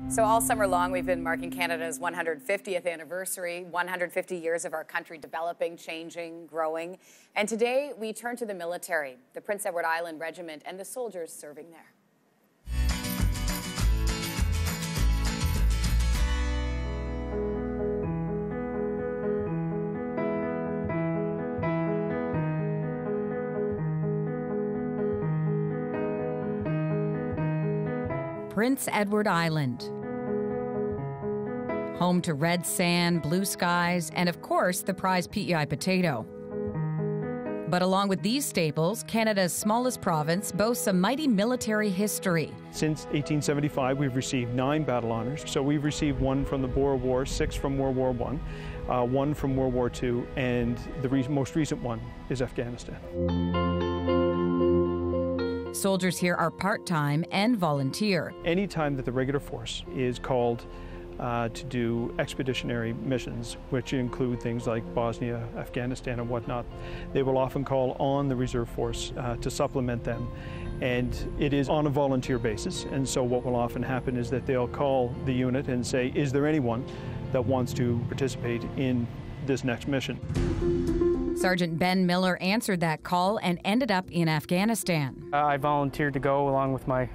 So all summer long, we've been marking Canada's 150th anniversary, 150 years of our country developing, changing, growing. And today we turn to the military, the Prince Edward Island Regiment, and the soldiers serving there. Prince Edward Island. Home to red sand, blue skies, and of course, the prized PEI potato. But along with these staples, Canada's smallest province boasts a mighty military history. Since 1875, we've received 9 battle honors. So we've received 1 from the Boer War, 6 from World War I, 1 from World War II, and the most recent one is Afghanistan. Soldiers here are part-time and volunteer. Anytime that the regular force is called to do expeditionary missions, which include things like Bosnia, Afghanistan, and whatnot, they will often call on the reserve force to supplement them. And it is on a volunteer basis. And so what will often happen is that they'll call the unit and say, is there anyone that wants to participate in this next mission? Sergeant Ben Miller answered that call and ended up in Afghanistan. I volunteered to go along with my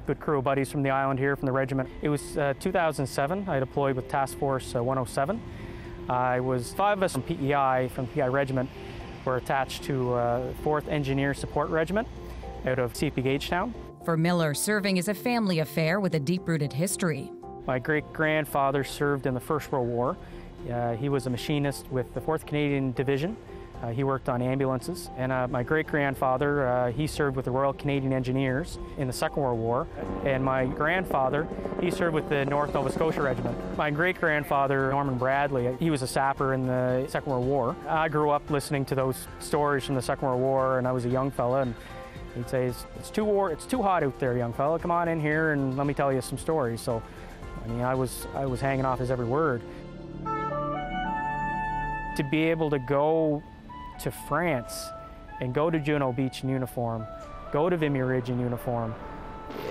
good crew of buddies from the island here, from the regiment. It was 2007. I deployed with Task Force 107. I was 5 of us from PEI, from the PEI Regiment, were attached to 4th Engineer Support Regiment out of CP Gagetown. For Miller, serving is a family affair with a deep-rooted history. My great-grandfather served in the First World War. He was a machinist with the 4th Canadian Division. He worked on ambulances. And my great-grandfather, he served with the Royal Canadian Engineers in the Second World War. And my grandfather, he served with the North Nova Scotia Regiment. My great-grandfather, Norman Bradley, he was a sapper in the Second World War. I grew up listening to those stories from the Second World War, and I was a young fella, and he'd say, it's too hot out there, young fella. Come on in here and let me tell you some stories. So, I mean, I was hanging off his every word. To be able to go to France and go to Juno Beach in uniform, go to Vimy Ridge in uniform,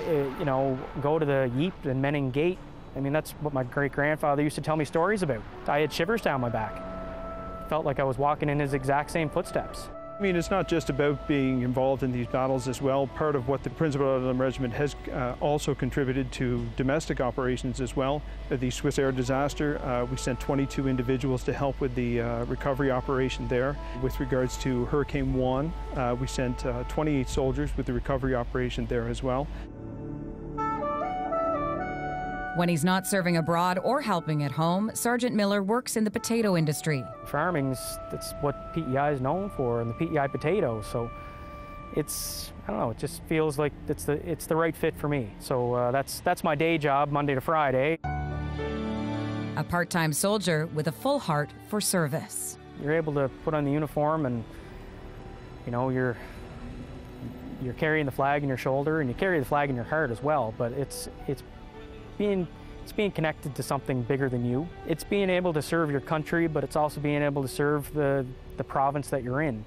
you know, go to the Yeep and Menning Gate. I mean, that's what my great-grandfather used to tell me stories about. I had shivers down my back. Felt like I was walking in his exact same footsteps. I mean, it's not just about being involved in these battles as well. Part of what the Prince Edward Island Regiment has also contributed to domestic operations as well. The Swiss Air disaster, we sent 22 individuals to help with the recovery operation there. With regards to Hurricane Juan, we sent 28 soldiers with the recovery operation there as well. When he's not serving abroad or helping at home, Sergeant Miller works in the potato industry. That's what PEI is known for, and the PEI potato. So it's, I don't know, it just feels like it's the right fit for me. So that's my day job, Monday to Friday. A part-time soldier with a full heart for service. You're able to put on the uniform, and you know, you're carrying the flag in your shoulder, and you carry the flag in your heart as well. But it's being connected to something bigger than you. It's being able to serve your country, but it's also being able to serve the province that you're in.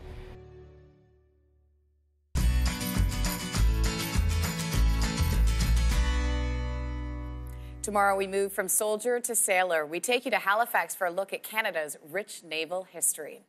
Tomorrow we move from soldier to sailor. We take you to Halifax for a look at Canada's rich naval history.